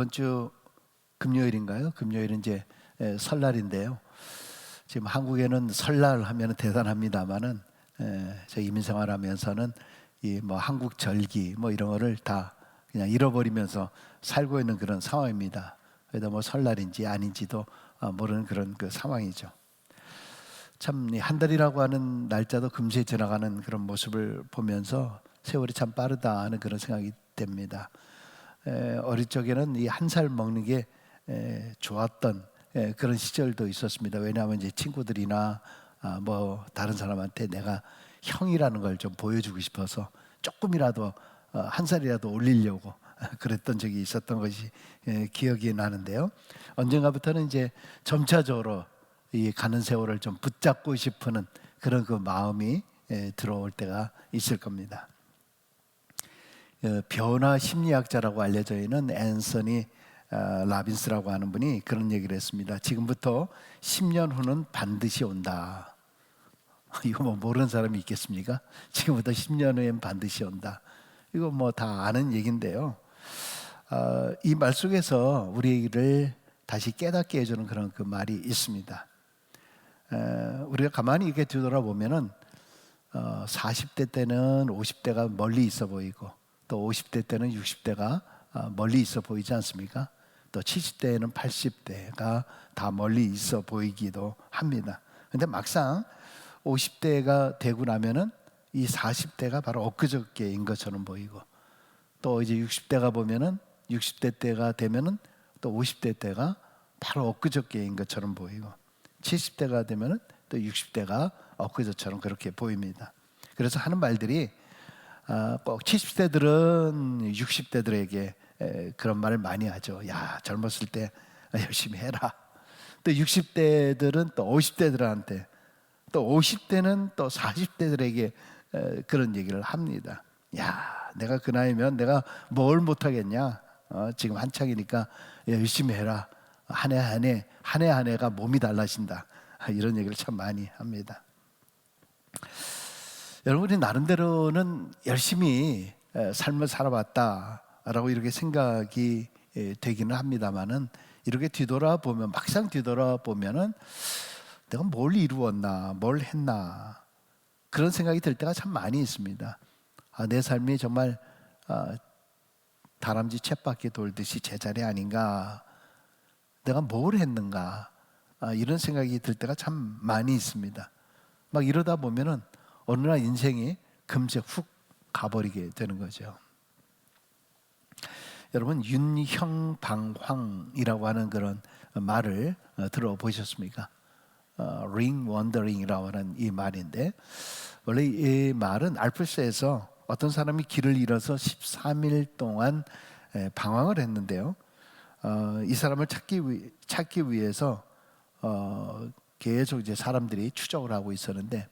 이번 주 금요일인가요? 금요일은 이제 설날인데요. 지금 한국에는 설날 하면 대단합니다만은 저 이민생활하면서는 이 뭐 한국 절기 뭐 이런 거를 다 그냥 잃어버리면서 살고 있는 그런 상황입니다. 그래도 뭐 설날인지 아닌지도 모르는 그런 그 상황이죠. 참 한 달이라고 하는 날짜도 금세 지나가는 그런 모습을 보면서 세월이 참 빠르다 하는 그런 생각이 됩니다. 어릴 적에는 이 한 살 먹는 게 좋았던 그런 시절도 있었습니다. 왜냐하면 이제 친구들이나 뭐 다른 사람한테 내가 형이라는 걸 좀 보여주고 싶어서 조금이라도 한 살이라도 올리려고 그랬던 적이 있었던 것이 기억이 나는데요. 언젠가부터는 이제 점차적으로 이 가는 세월을 좀 붙잡고 싶은 그런 그 마음이 들어올 때가 있을 겁니다. 변화 심리학자라고 알려져 있는 앤서니 라빈스라고 하는 분이 그런 얘기를 했습니다. 지금부터 10년 후는 반드시 온다. 이거 뭐 모르는 사람이 있겠습니까? 지금부터 10년 후엔 반드시 온다. 이거 뭐 다 아는 얘기인데요. 이 말 속에서 우리를 다시 깨닫게 해주는 그런 그 말이 있습니다. 우리가 가만히 이렇게 뒤돌아보면은 40대 때는 50대가 멀리 있어 보이고 또 50대 때는 60대가 멀리 있어 보이지 않습니까? 또 70대에는 80대가 다 멀리 있어 보이기도 합니다. 근데 막상 50대가 되고 나면은 이 40대가 바로 엊그저께인 것처럼 보이고 또 이제 60대가 보면은 60대 때가 되면은 또 50대 때가 바로 엊그저께인 것처럼 보이고 70대가 되면은 또 60대가 엊그저처럼 그렇게 보입니다. 그래서 하는 말들이 꼭 70대들은 60대들에게 그런 말을 많이 하죠. 야, 젊었을 때 열심히 해라. 또 60대들은 또 50대들한테 또 50대는 또 40대들에게 그런 얘기를 합니다. 야, 내가 그 나이면 내가 뭘 못하겠냐? 지금 한창이니까 열심히 해라. 한 해 한 해가 몸이 달라진다. 이런 얘기를 참 많이 합니다. 여러분이 나름대로는 열심히 삶을 살아왔다라고 이렇게 생각이 되기는 합니다만은 이렇게 뒤돌아보면 막상 뒤돌아보면은 내가 뭘 이루었나, 뭘 했나 그런 생각이 들 때가 참 많이 있습니다. 내 삶이 정말 다람쥐 쳇바퀴 돌듯이 제자리 아닌가, 내가 뭘 했는가 이런 생각이 들 때가 참 많이 있습니다. 막 이러다 보면은 어느 날 인생이 금세 훅 가버리게 되는 거죠. 여러분 윤형방황이라고 하는 그런 말을 들어보셨습니까? ring wandering이라고 하는 이 말인데 원래 이 말은 알프스에서 어떤 사람이 길을 잃어서 13일 동안 방황을 했는데요. 이 사람을 찾기 위해서 계속 이제 사람들이 추적을 하고 있었는데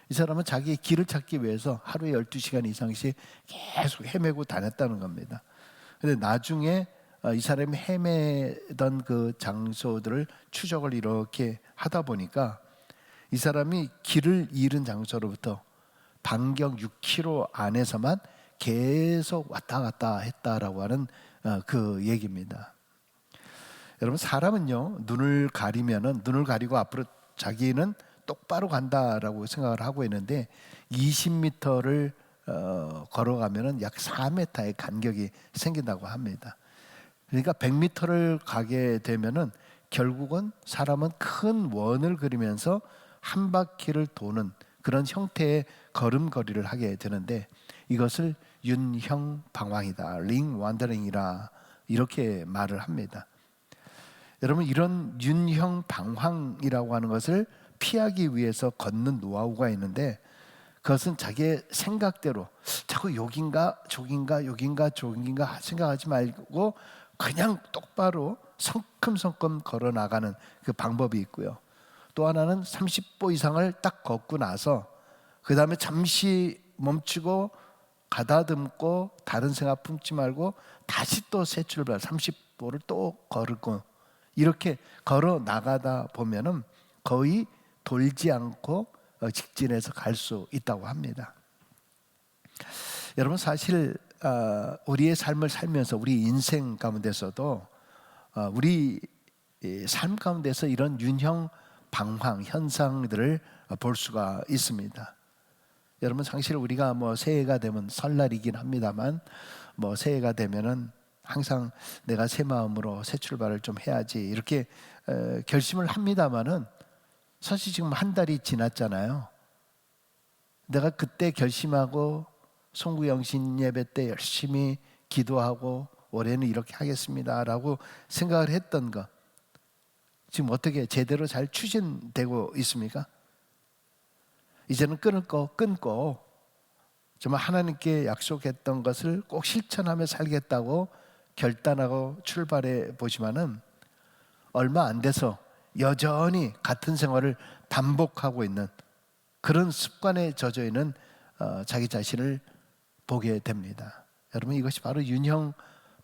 이 사람은 자기의 길을 찾기 위해서 하루에 12시간 이상씩 계속 헤매고 다녔다는 겁니다. 근데 나중에 이 사람이 헤매던 그 장소들을 추적을 이렇게 하다 보니까 이 사람이 길을 잃은 장소로부터 반경 6km 안에서만 계속 왔다 갔다 했다라고 하는 그 얘기입니다. 여러분 사람은요 눈을 가리고 앞으로 자기는 똑바로 간다라고 생각을 하고 있는데 20m를 걸어가면은 약 4m의 간격이 생긴다고 합니다. 그러니까 100m를 가게 되면은 결국은 사람은 큰 원을 그리면서 한 바퀴를 도는 그런 형태의 걸음걸이를 하게 되는데 이것을 윤형방황이다, 링 완더링이라 이렇게 말을 합니다. 여러분 이런 윤형방황이라고 하는 것을 피하기 위해서 걷는 노하우가 있는데 그것은 자기의 생각대로 자꾸 여긴가 저긴가 생각하지 말고 그냥 똑바로 성큼성큼 걸어 나가는 그 방법이 있고요. 또 하나는 30보 이상을 딱 걷고 나서 그 다음에 잠시 멈추고 가다듬고 다른 생각 품지 말고 다시 또 새 출발 30보를 또 걸고 이렇게 걸어 나가다 보면은 거의 돌지 않고 직진해서 갈 수 있다고 합니다. 여러분 사실 우리의 삶을 살면서 우리 인생 가운데서도 우리 삶 가운데서 이런 윤형 방황 현상들을 볼 수가 있습니다. 여러분, 사실 우리가 새해가 되면 설날이긴 합니다만 새해가 되면은 항상 내가 새 마음으로 새 출발을 좀 해야지 이렇게 결심을 합니다만은 사실 지금 한 달이 지났잖아요. 내가 그때 결심하고 송구영신 예배 때 열심히 기도하고 올해는 이렇게 하겠습니다라고 생각을 했던 것, 지금 어떻게 제대로 잘 추진되고 있습니까? 이제는 끊을 거 끊고 정말 하나님께 약속했던 것을 꼭 실천하며 살겠다고 결단하고 출발해 보지만은 얼마 안 돼서 여전히 같은 생활을 반복하고 있는 그런 습관에 젖어 있는 자기 자신을 보게 됩니다. 여러분, 이것이 바로 윤형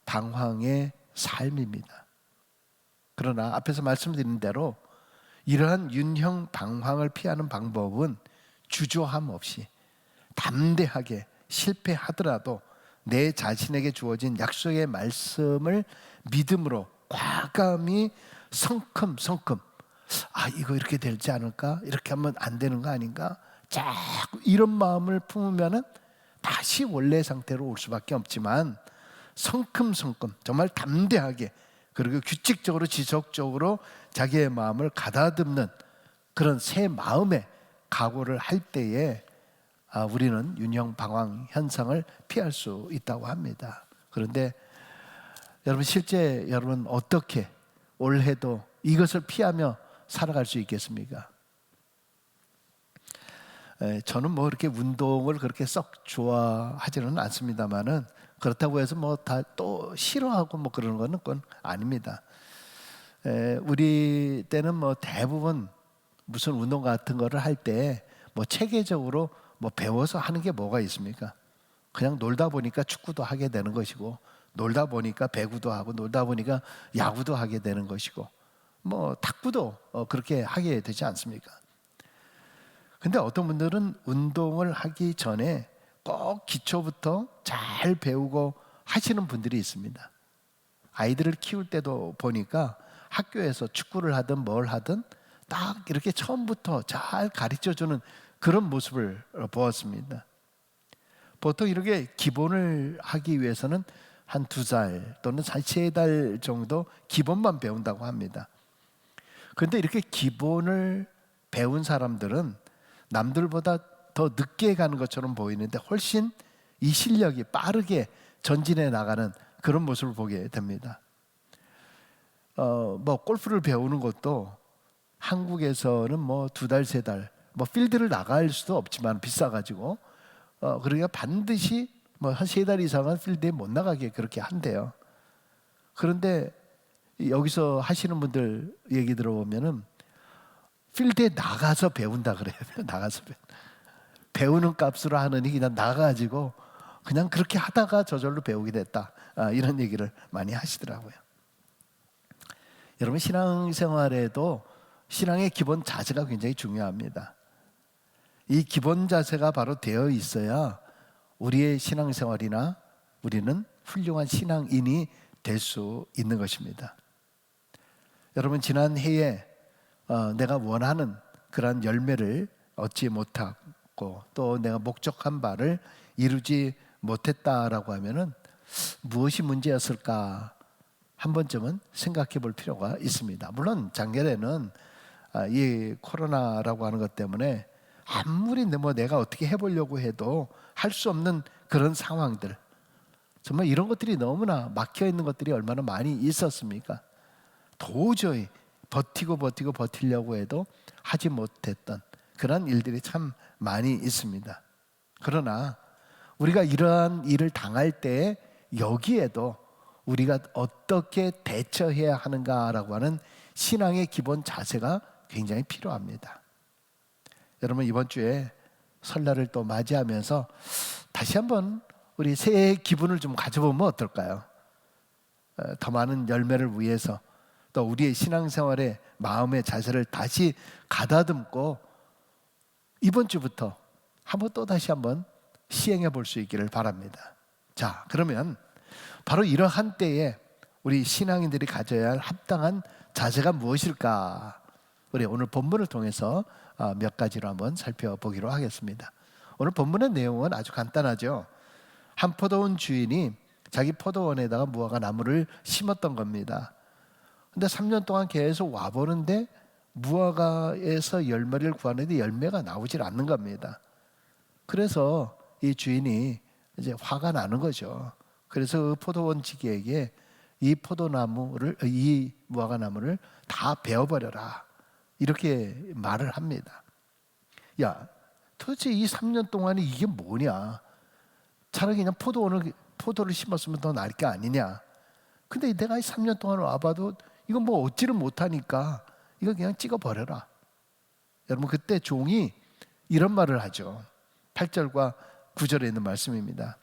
방황의 삶입니다. 그러나 앞에서 말씀드린 대로 이러한 윤형 방황을 피하는 방법은 주저함 없이 담대하게 실패하더라도 내 자신에게 주어진 약속의 말씀을 믿음으로 과감히 성큼성큼 이거 이렇게 되지 않을까? 이렇게 하면 안 되는 거 아닌가? 자꾸 이런 마음을 품으면 다시 원래 상태로 올 수밖에 없지만 성큼성큼 정말 담대하게 그리고 규칙적으로 지속적으로 자기의 마음을 가다듬는 그런 새 마음의 각오를 할 때에 우리는 윤형 방황 현상을 피할 수 있다고 합니다. 그런데 여러분, 실제 여러분 어떻게 올해도 이것을 피하며 살아갈 수 있겠습니까? 저는 그렇게 운동을 그렇게 썩 좋아하지는 않습니다만은 그렇다고 해서 다 또 싫어하고 그러는 거는 그건 아닙니다. 우리 때는 대부분 무슨 운동 같은 거를 할 때 체계적으로 배워서 하는 게 뭐가 있습니까? 그냥 놀다 보니까 축구도 하게 되는 것이고, 놀다 보니까 배구도 하고, 놀다 보니까 야구도 하게 되는 것이고, 탁구도 그렇게 하게 되지 않습니까? 근데 어떤 분들은 운동을 하기 전에 꼭 기초부터 잘 배우고 하시는 분들이 있습니다. 아이들을 키울 때도 보니까 학교에서 축구를 하든 뭘 하든 딱 이렇게 처음부터 잘 가르쳐주는 그런 모습을 보았습니다. 보통 이렇게 기본을 하기 위해서는 한 2살 또는 3달 정도 기본만 배운다고 합니다. 그런데 이렇게 기본을 배운 사람들은 남들보다 더 늦게 가는 것처럼 보이는데 훨씬 이 실력이 빠르게 전진해 나가는 그런 모습을 보게 됩니다. 골프를 배우는 것도 한국에서는 2달, 3달 필드를 나갈 수도 없지만 비싸가지고 그러니까 반드시 한 3달 이상은 필드에 못 나가게 그렇게 한대요. 그런데 여기서 하시는 분들 얘기 들어보면은 필드에 나가서 배운다 그래요. 나가서 배우는 값으로 하느니 그냥 나가가지고 그냥 그렇게 하다가 저절로 배우게 됐다, 이런 얘기를 많이 하시더라고요. 여러분, 신앙생활에도 신앙의 기본 자세가 굉장히 중요합니다. 이 기본 자세가 바로 되어 있어야 우리의 신앙생활이나 우리는 훌륭한 신앙인이 될 수 있는 것입니다. 여러분, 지난 해에 내가 원하는 그런 열매를 얻지 못하고 또 내가 목적한 바를 이루지 못했다라고 하면은 무엇이 문제였을까 한 번쯤은 생각해 볼 필요가 있습니다. 물론 작년에는 이 코로나라고 하는 것 때문에 아무리 내가 어떻게 해보려고 해도 할 수 없는 그런 상황들, 정말 이런 것들이 너무나 막혀 있는 것들이 얼마나 많이 있었습니까? 도저히 버티려고 해도 하지 못했던 그런 일들이 참 많이 있습니다. 그러나 우리가 이러한 일을 당할 때 여기에도 우리가 어떻게 대처해야 하는가라고 하는 신앙의 기본 자세가 굉장히 필요합니다. 여러분, 이번 주에 설날을 또 맞이하면서 다시 한번 우리 새해의 기분을 좀 가져보면 어떨까요? 더 많은 열매를 위해서 또 우리의 신앙생활의 마음의 자세를 다시 가다듬고 이번 주부터 다시 한번 시행해 볼 수 있기를 바랍니다. 자, 그러면 바로 이러한 때에 우리 신앙인들이 가져야 할 합당한 자세가 무엇일까? 우리 오늘 본문을 통해서 몇 가지로 한번 살펴보기로 하겠습니다. 오늘 본문의 내용은 아주 간단하죠. 한 포도원 주인이 자기 포도원에다가 무화과 나무를 심었던 겁니다. 근데 3년 동안 계속 와보는데 무화과에서 열매를 구하는데 열매가 나오질 않는 겁니다. 그래서 이 주인이 이제 화가 나는 거죠. 그래서 그 포도원 지기에게 이 무화과 나무를 다 베어버려라, 이렇게 말을 합니다. 야, 도대체 이 3년 동안에 이게 뭐냐? 차라리 그냥 포도를 심었으면 더 나을 게 아니냐? 근데 내가 3년 동안 와봐도 이건 뭐 얻지를 못하니까 이거 그냥 찍어버려라. 여러분, 그때 종이 이런 말을 하죠. 8절과 9절에 있는 말씀입니다.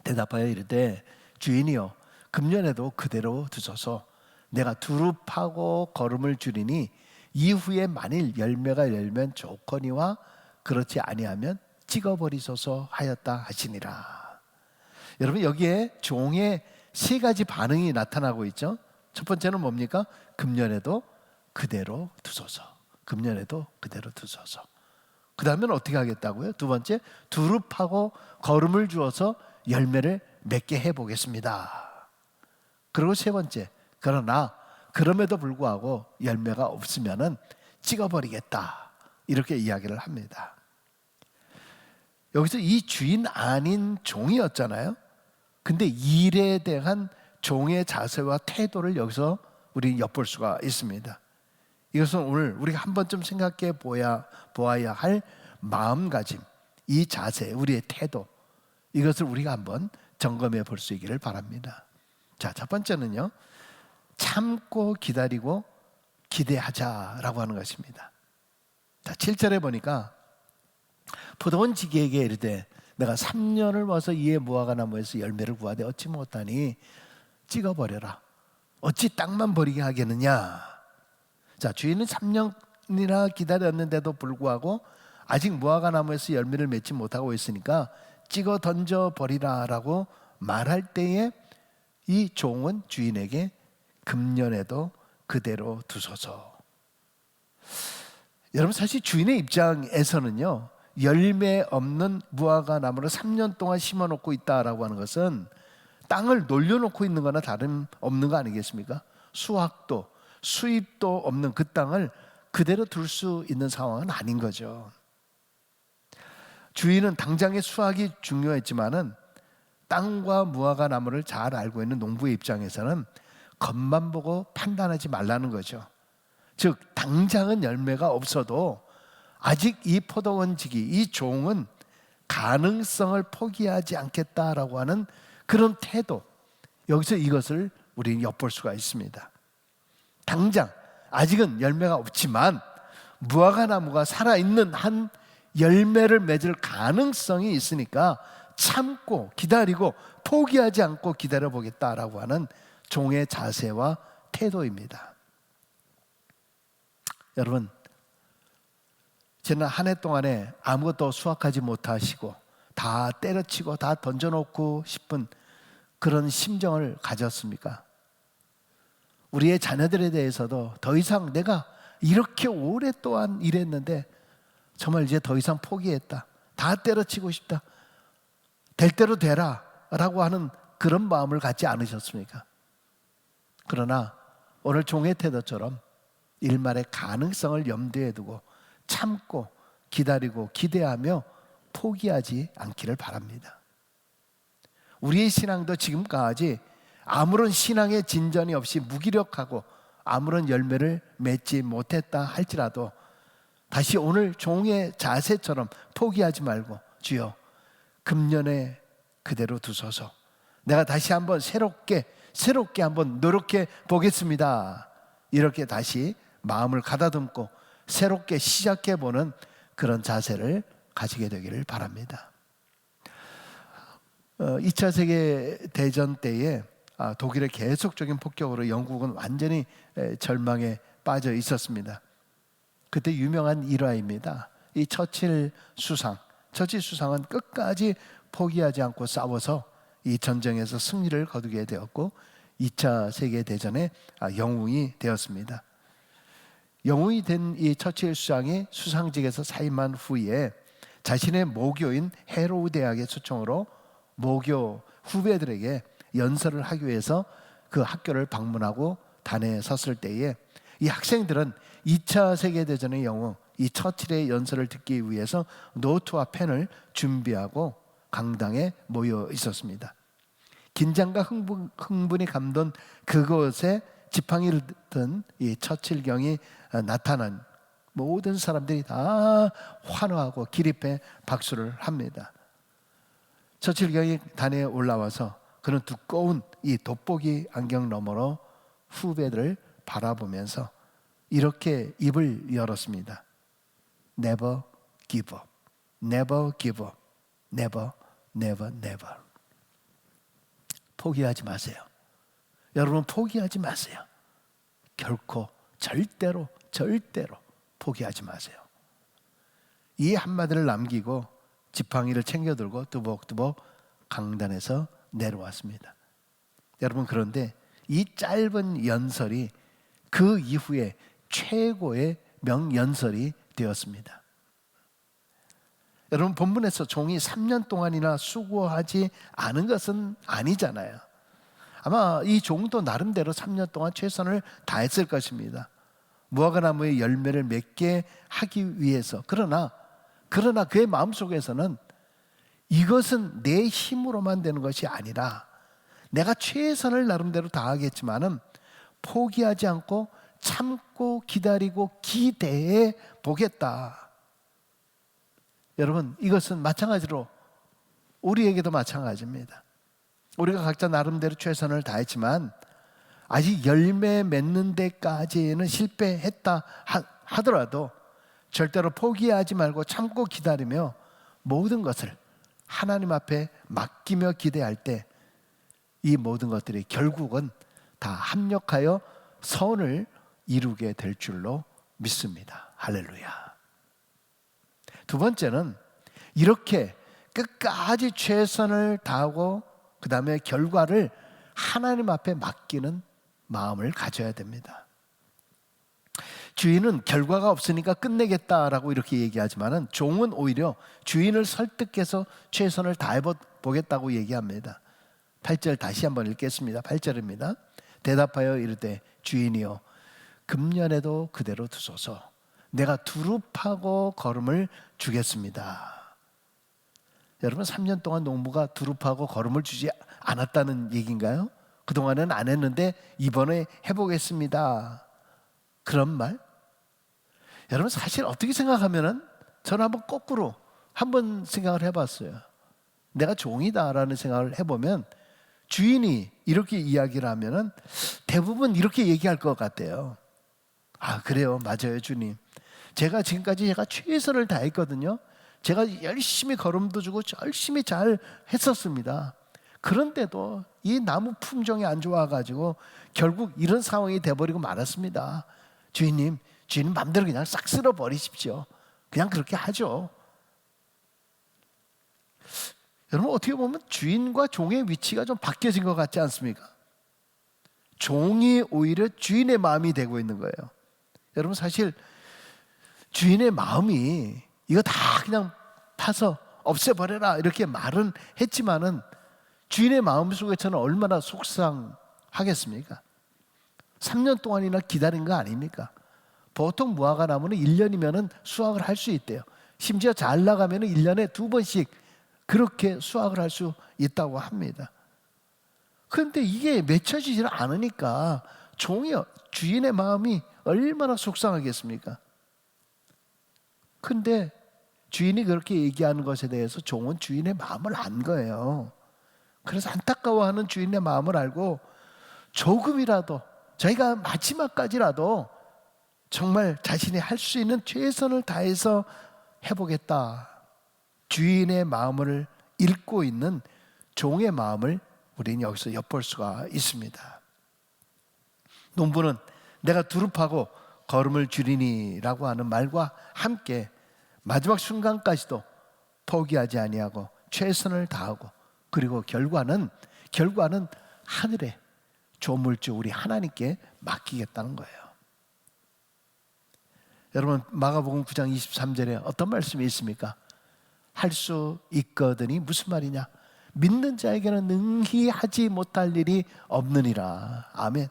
대답하여 이르되 주인이여, 금년에도 그대로 두소서. 내가 두루 파고 거름을 줄이니 이후에 만일 열매가 열면 좋거니와 그렇지 아니하면 찍어버리소서 하였다 하시니라. 여러분, 여기에 종의 세 가지 반응이 나타나고 있죠. 첫 번째는 뭡니까? 금년에도 그대로 두소서. 금년에도 그대로 두소서. 그 다음엔 어떻게 하겠다고요? 두 번째, 두루 파고 거름을 주어서 열매를 맺게 해보겠습니다. 그리고 세 번째, 그러나 그럼에도 불구하고 열매가 없으면은 찍어버리겠다, 이렇게 이야기를 합니다. 여기서 이 주인 아닌 종이었잖아요. 근데 일에 대한 종의 자세와 태도를 여기서 우리 엿볼 수가 있습니다. 이것은 오늘 우리가 한 번쯤 생각해 보아야 할 마음가짐, 이 자세, 우리의 태도, 이것을 우리가 한번 점검해 볼 수 있기를 바랍니다. 자, 첫 번째는요, 참고 기다리고 기대하자라고 하는 것입니다. 자, 7절에 보니까 포도원 지기에게 이르되 내가 3년을 와서 이에 무화과 나무에서 열매를 구하되 얻지 못하니 찍어버려라. 어찌 땅만 버리게 하겠느냐? 자, 주인은 3년이나 기다렸는데도 불구하고 아직 무화과 나무에서 열매를 맺지 못하고 있으니까 찍어 던져 버리라라고 말할 때에 이 종은 주인에게 금년에도 그대로 두소서. 여러분, 사실 주인의 입장에서는요, 열매 없는 무화과 나무를 3년 동안 심어놓고 있다라고 하는 것은 땅을 놀려놓고 있는 거나 다름없는 거 아니겠습니까? 수확도 수입도 없는 그 땅을 그대로 둘 수 있는 상황은 아닌 거죠. 주인은 당장의 수확이 중요했지만은 땅과 무화과 나무를 잘 알고 있는 농부의 입장에서는 겉만 보고 판단하지 말라는 거죠. 즉, 당장은 열매가 없어도 아직 이 포도원 지기, 이 종은 가능성을 포기하지 않겠다라고 하는 그런 태도, 여기서 이것을 우리는 엿볼 수가 있습니다. 당장 아직은 열매가 없지만 무화과 나무가 살아있는 한 열매를 맺을 가능성이 있으니까 참고 기다리고 포기하지 않고 기다려보겠다라고 하는 종의 자세와 태도입니다. 여러분, 지난 한 해 동안에 아무것도 수확하지 못하시고 다 때려치고 다 던져놓고 싶은 그런 심정을 가졌습니까? 우리의 자녀들에 대해서도 더 이상 내가 이렇게 오랫동안 일했는데 정말 이제 더 이상 포기했다, 다 때려치고 싶다, 될 대로 되라 라고 하는 그런 마음을 갖지 않으셨습니까? 그러나 오늘 종의 태도처럼 일말의 가능성을 염두에 두고 참고 기다리고 기대하며 포기하지 않기를 바랍니다. 우리의 신앙도 지금까지 아무런 신앙의 진전이 없이 무기력하고 아무런 열매를 맺지 못했다 할지라도 다시 오늘 종의 자세처럼 포기하지 말고 주여 금년에 그대로 두소서, 내가 다시 한번 새롭게 한번 노력해 보겠습니다, 이렇게 다시 마음을 가다듬고 새롭게 시작해 보는 그런 자세를 가지게 되기를 바랍니다. 2차 세계대전 때에 독일의 계속적인 폭격으로 영국은 완전히 절망에 빠져 있었습니다. 그때 유명한 일화입니다. 이 처칠 수상은 끝까지 포기하지 않고 싸워서 이 전쟁에서 승리를 거두게 되었고 2차 세계대전의 영웅이 되었습니다. 영웅이 된 이 처칠 수장이 수상직에서 사임한 후에 자신의 모교인 해로우 대학의 초청으로 모교 후배들에게 연설을 하기 위해서 그 학교를 방문하고 단에 섰을 때에 이 학생들은 2차 세계대전의 영웅 이 처칠의 연설을 듣기 위해서 노트와 펜을 준비하고 강당에 모여 있었습니다. 긴장과 흥분이 감돈 그곳에 지팡이를 든 이 처칠경이 나타난 모든 사람들이 다 환호하고 기립해 박수를 합니다. 처칠경이 단에 올라와서 그는 두꺼운 이 돋보기 안경 너머로 후배들을 바라보면서 이렇게 입을 열었습니다. Never give up. Never give up. Never, never, never. 포기하지 마세요. 여러분 포기하지 마세요. 결코 절대로 포기하지 마세요. 이 한마디를 남기고 지팡이를 챙겨들고 뚜벅뚜벅 강단에서 내려왔습니다. 여러분 그런데 이 짧은 연설이 그 이후에 최고의 명연설이 되었습니다. 여러분 본문에서 종이 3년 동안이나 수고하지 않은 것은 아니잖아요. 아마 이 종도 나름대로 3년 동안 최선을 다했을 것입니다. 무화과나무의 열매를 맺게 하기 위해서. 그러나 그의 마음속에서는 이것은 내 힘으로만 되는 것이 아니라 내가 최선을 나름대로 다하겠지만은 포기하지 않고 참고 기다리고 기대해 보겠다. 여러분 이것은 마찬가지로 우리에게도 마찬가지입니다. 우리가 각자 나름대로 최선을 다했지만 아직 열매 맺는 데까지는 실패했다 하더라도 절대로 포기하지 말고 참고 기다리며 모든 것을 하나님 앞에 맡기며 기대할 때 이 모든 것들이 결국은 다 합력하여 선을 이루게 될 줄로 믿습니다. 할렐루야. 두 번째는 이렇게 끝까지 최선을 다하고 그 다음에 결과를 하나님 앞에 맡기는 마음을 가져야 됩니다. 주인은 결과가 없으니까 끝내겠다라고 이렇게 얘기하지만은 종은 오히려 주인을 설득해서 최선을 다해 보겠다고 얘기합니다. 8절 다시 한번 읽겠습니다. 8절입니다. 대답하여 이르되 주인이여 금년에도 그대로 두소서. 내가 두릅하고 거름을 주겠습니다. 여러분 3년 동안 농부가 두릅하고 거름을 주지 않았다는 얘기인가요? 그동안은 안 했는데 이번에 해보겠습니다. 그런 말? 여러분 사실 어떻게 생각하면은 저는 한번 거꾸로 한번 생각을 해봤어요. 내가 종이다라는 생각을 해보면 주인이 이렇게 이야기를 하면은 대부분 이렇게 얘기할 것 같아요. 아 그래요, 맞아요 주님. 제가 지금까지 최선을 다했거든요. 제가 열심히 거름도 주고 열심히 잘 했었습니다. 그런데도 이 나무 품종이 안 좋아가지고 결국 이런 상황이 돼버리고 말았습니다. 주인님 맘대로 그냥 싹 쓸어버리십시오. 그냥 그렇게 하죠. 여러분 어떻게 보면 주인과 종의 위치가 좀 바뀌어진 것 같지 않습니까? 종이 오히려 주인의 마음이 되고 있는 거예요. 여러분 사실 주인의 마음이 이거 다 그냥 파서 없애버려라 이렇게 말은 했지만은 주인의 마음속에서는 얼마나 속상하겠습니까? 3년 동안이나 기다린 거 아닙니까? 보통 무화과 나무는 1년이면 수확을 할 수 있대요. 심지어 잘 나가면 1년에 2번씩 그렇게 수확을 할 수 있다고 합니다. 그런데 이게 맺혀지질 않으니까 주인의 마음이 얼마나 속상하겠습니까? 근데 주인이 그렇게 얘기하는 것에 대해서 종은 주인의 마음을 안 거예요. 그래서 안타까워하는 주인의 마음을 알고 조금이라도 저희가 마지막까지라도 정말 자신이 할 수 있는 최선을 다해서 해보겠다. 주인의 마음을 읽고 있는 종의 마음을 우리는 여기서 엿볼 수가 있습니다. 농부는 내가 두릅하고 거름을 주리니라고 하는 말과 함께 마지막 순간까지도 포기하지 아니하고 최선을 다하고 그리고 결과는 하늘에 조물주 우리 하나님께 맡기겠다는 거예요. 여러분 마가복음 9장 23절에 어떤 말씀이 있습니까? 할 수 있거든이 무슨 말이냐? 믿는 자에게는 능히 하지 못할 일이 없느니라. 아멘.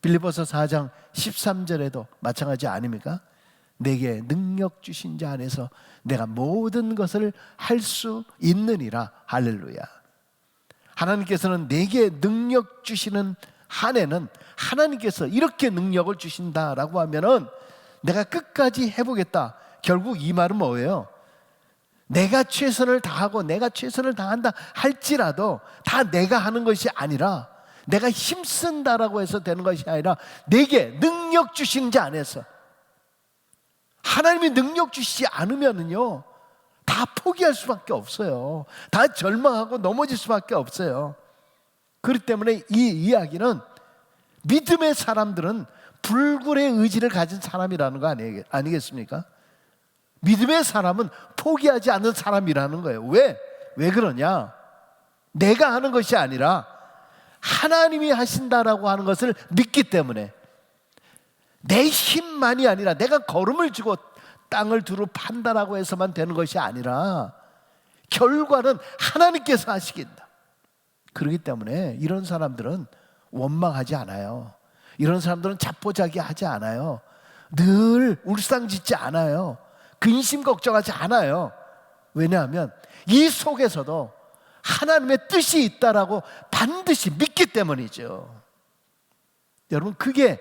빌립보서 4장 13절에도 마찬가지 아닙니까? 내게 능력 주신 자 안에서 내가 모든 것을 할 수 있느니라. 할렐루야. 하나님께서는 내게 능력 주시는 한에는 하나님께서 이렇게 능력을 주신다라고 하면은 내가 끝까지 해보겠다. 결국 이 말은 뭐예요? 내가 최선을 다하고 내가 최선을 다한다 할지라도 다 내가 하는 것이 아니라, 내가 힘쓴다라고 해서 되는 것이 아니라 내게 능력 주신 자 안에서, 하나님이 능력 주시지 않으면은요 다 포기할 수밖에 없어요. 다 절망하고 넘어질 수밖에 없어요. 그렇기 때문에 이 이야기는 믿음의 사람들은 불굴의 의지를 가진 사람이라는 거 아니겠습니까? 믿음의 사람은 포기하지 않는 사람이라는 거예요. 왜 그러냐? 내가 하는 것이 아니라 하나님이 하신다라고 하는 것을 믿기 때문에, 내 힘만이 아니라 내가 걸음을 쥐고 땅을 두루 판다라고 해서만 되는 것이 아니라 결과는 하나님께서 하시겠다. 그렇기 때문에 이런 사람들은 원망하지 않아요. 이런 사람들은 자포자기하지 않아요. 늘 울상짓지 않아요. 근심 걱정하지 않아요. 왜냐하면 이 속에서도 하나님의 뜻이 있다라고 반드시 믿기 때문이죠. 여러분 그게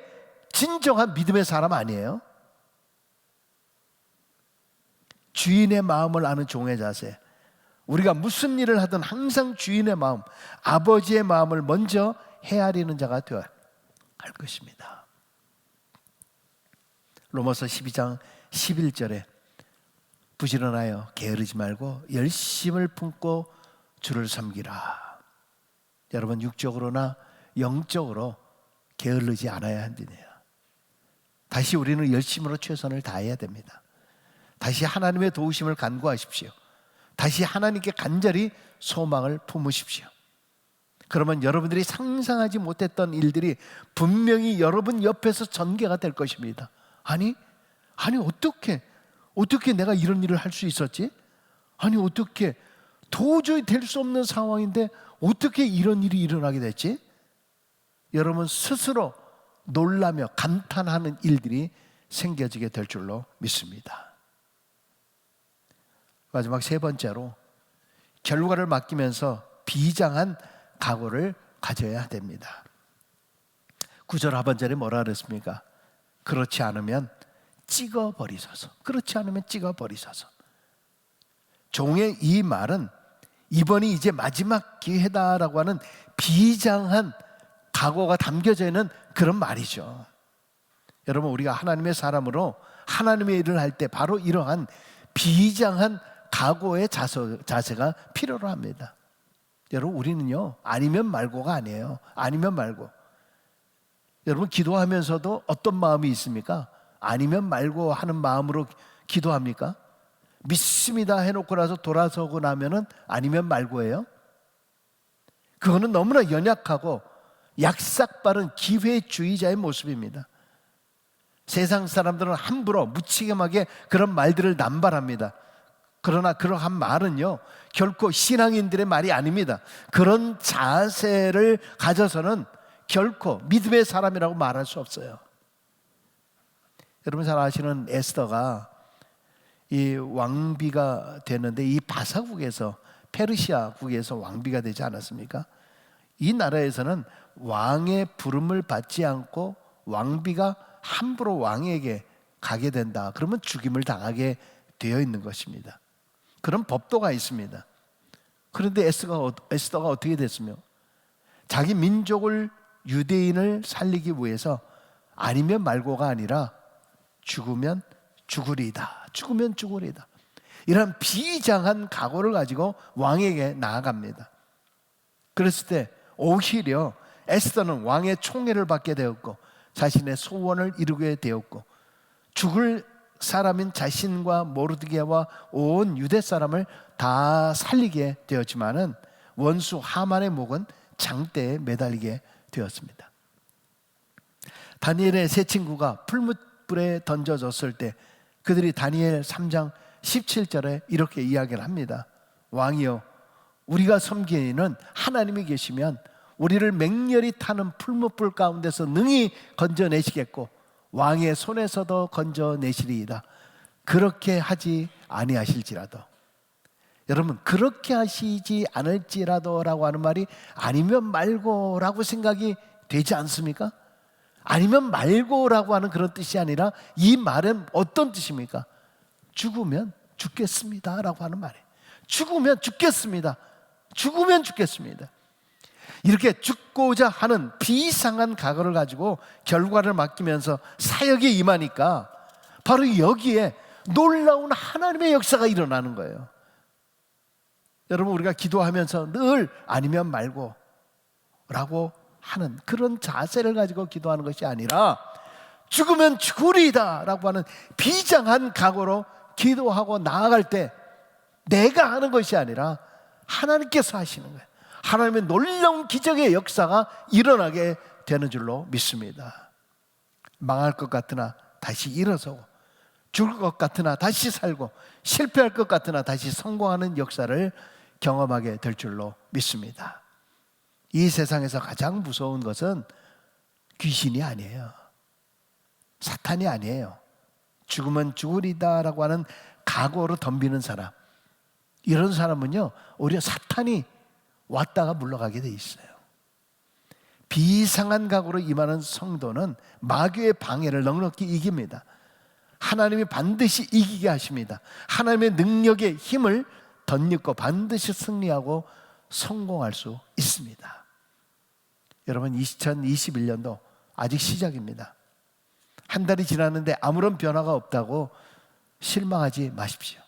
진정한 믿음의 사람 아니에요? 주인의 마음을 아는 종의 자세. 우리가 무슨 일을 하든 항상 주인의 마음, 아버지의 마음을 먼저 헤아리는 자가 되어야 할 것입니다. 로마서 12장 11절에 부지런하여 게으르지 말고 열심을 품고 주를 섬기라. 여러분 육적으로나 영적으로 게으르지 않아야 한다네요. 다시 우리는 열심으로 최선을 다해야 됩니다. 다시 하나님의 도우심을 간구하십시오. 다시 하나님께 간절히 소망을 품으십시오. 그러면 여러분들이 상상하지 못했던 일들이 분명히 여러분 옆에서 전개가 될 것입니다. 아니 어떻게 내가 이런 일을 할 수 있었지? 아니 어떻게, 도저히 될 수 없는 상황인데 어떻게 이런 일이 일어나게 됐지? 여러분 스스로 놀라며 감탄하는 일들이 생겨지게 될 줄로 믿습니다. 마지막 세 번째로, 결과를 맡기면서 비장한 각오를 가져야 됩니다. 9절 하반절에 뭐라 그랬습니까? 그렇지 않으면 찍어버리소서. 그렇지 않으면 찍어버리소서. 종의 이 말은 이번이 이제 마지막 기회다라고 하는 비장한 각오가 담겨져 있는 그런 말이죠. 여러분 우리가 하나님의 사람으로 하나님의 일을 할 때 바로 이러한 비장한 각오의 자세가 필요로 합니다. 여러분 우리는요 아니면 말고가 아니에요. 아니면 말고. 여러분 기도하면서도 어떤 마음이 있습니까? 아니면 말고 하는 마음으로 기도합니까? 믿습니다 해놓고 나서 돌아서고 나면은 아니면 말고예요? 그거는 너무나 연약하고 약삭빠른 기회주의자의 모습입니다. 세상 사람들은 함부로 무책임하게 그런 말들을 남발합니다. 그러나 그러한 말은요 결코 신앙인들의 말이 아닙니다. 그런 자세를 가져서는 결코 믿음의 사람이라고 말할 수 없어요. 여러분 잘 아시는 에스더가 이 왕비가 됐는데, 이 바사국에서, 페르시아국에서 왕비가 되지 않았습니까? 이 나라에서는 왕의 부름을 받지 않고 왕비가 함부로 왕에게 가게 된다, 그러면 죽임을 당하게 되어 있는 것입니다. 그런 법도가 있습니다. 그런데 에스더가 어떻게 됐으며, 자기 민족을, 유대인을 살리기 위해서 아니면 말고가 아니라 죽으면 죽으리다, 죽으면 죽으리다, 이런 비장한 각오를 가지고 왕에게 나아갑니다. 그랬을 때 오히려 에스더는 왕의 총애를 받게 되었고 자신의 소원을 이루게 되었고, 죽을 사람인 자신과 모르드게와 온 유대 사람을 다 살리게 되었지만은 원수 하만의 목은 장대에 매달리게 되었습니다. 다니엘의 세 친구가 풀무불에 던져졌을 때 그들이 다니엘 3장 17절에 이렇게 이야기를 합니다. 왕이여, 우리가 섬기는 하나님이 계시면 우리를 맹렬히 타는 풀무불 가운데서 능히 건져내시겠고 왕의 손에서도 건져내시리이다. 그렇게 하지 아니하실지라도. 여러분, 그렇게 하시지 않을지라도 라고 하는 말이 아니면 말고 라고 생각이 되지 않습니까? 아니면 말고 라고 하는 그런 뜻이 아니라 이 말은 어떤 뜻입니까? 죽으면 죽겠습니다 라고 하는 말이에요. 죽으면 죽겠습니다. 죽으면 죽겠습니다. 이렇게 죽고자 하는 비상한 각오를 가지고 결과를 맡기면서 사역에 임하니까 바로 여기에 놀라운 하나님의 역사가 일어나는 거예요. 여러분, 우리가 기도하면서 늘 아니면 말고 라고 하는 그런 자세를 가지고 기도하는 것이 아니라 죽으면 죽으리이다 라고 하는 비장한 각오로 기도하고 나아갈 때 내가 하는 것이 아니라 하나님께서 하시는 거예요. 하나님의 놀라운 기적의 역사가 일어나게 되는 줄로 믿습니다. 망할 것 같으나 다시 일어서고, 죽을 것 같으나 다시 살고, 실패할 것 같으나 다시 성공하는 역사를 경험하게 될 줄로 믿습니다. 이 세상에서 가장 무서운 것은 귀신이 아니에요. 사탄이 아니에요. 죽으면 죽으리다라고 하는 각오로 덤비는 사람, 이런 사람은요 오히려 사탄이 왔다가 물러가게 돼 있어요. 비상한 각오로 임하는 성도는 마귀의 방해를 넉넉히 이깁니다. 하나님이 반드시 이기게 하십니다. 하나님의 능력의 힘을 덧입고 반드시 승리하고 성공할 수 있습니다. 여러분, 2021년도 아직 시작입니다. 한 달이 지났는데 아무런 변화가 없다고 실망하지 마십시오.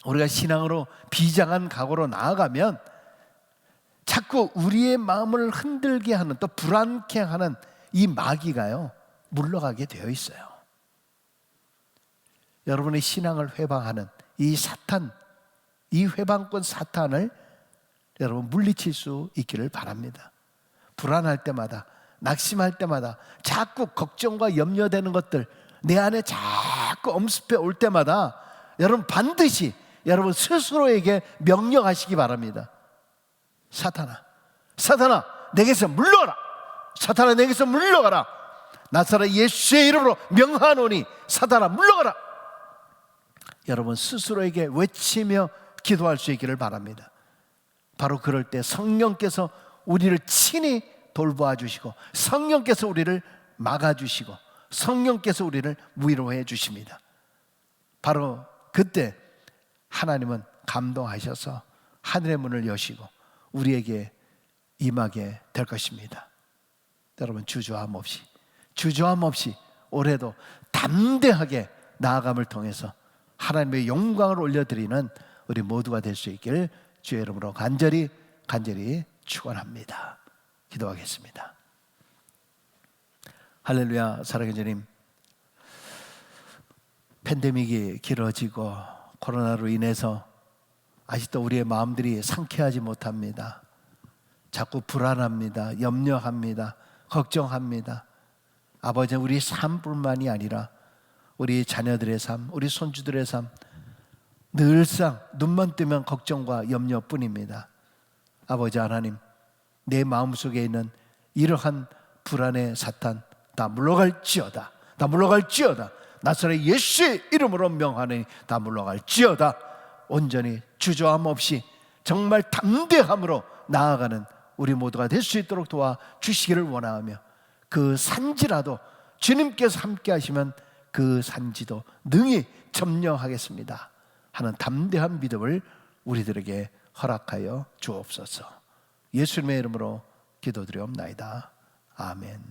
우리가 신앙으로 비장한 각오로 나아가면 자꾸 우리의 마음을 흔들게 하는, 또 불안케 하는 이 마귀가요 물러가게 되어 있어요. 여러분의 신앙을 회방하는 이 사탄, 이 회방꾼 사탄을 여러분 물리칠 수 있기를 바랍니다. 불안할 때마다, 낙심할 때마다, 자꾸 걱정과 염려되는 것들 내 안에 자꾸 엄습해 올 때마다 여러분 반드시 여러분 스스로에게 명령하시기 바랍니다. 사탄아, 사탄아, 내게서 물러가라. 사탄아, 내게서 물러가라. 나사렛 예수의 이름으로 명하노니 사탄아 물러가라. 여러분 스스로에게 외치며 기도할 수 있기를 바랍니다. 바로 그럴 때 성령께서 우리를 친히 돌보아 주시고, 성령께서 우리를 막아 주시고, 성령께서 우리를 위로해 주십니다. 바로 그때 하나님은 감동하셔서 하늘의 문을 여시고 우리에게 임하게 될 것입니다. 여러분, 주저함 없이 올해도 담대하게 나아감을 통해서 하나님의 영광을 올려드리는 우리 모두가 될 수 있기를 주의 이름으로 간절히 축원합니다. 기도하겠습니다. 할렐루야. 사랑의 주님, 팬데믹이 길어지고 코로나로 인해서 아직도 우리의 마음들이 상쾌하지 못합니다. 자꾸 불안합니다. 염려합니다. 걱정합니다. 아버지, 우리 삶뿐만이 아니라 우리 자녀들의 삶, 우리 손주들의 삶, 늘상 눈만 뜨면 걱정과 염려뿐입니다. 아버지 하나님, 내 마음속에 있는 이러한 불안의 사탄 다 물러갈지어다. 다 물러갈지어다. 나사렛 예수의 이름으로 명하니 다 물러갈지어다. 온전히 주저함 없이 정말 담대함으로 나아가는 우리 모두가 될 수 있도록 도와주시기를 원하며, 그 산지라도 주님께서 함께 하시면 그 산지도 능히 점령하겠습니다 하는 담대한 믿음을 우리들에게 허락하여 주옵소서. 예수님의 이름으로 기도드리옵나이다. 아멘.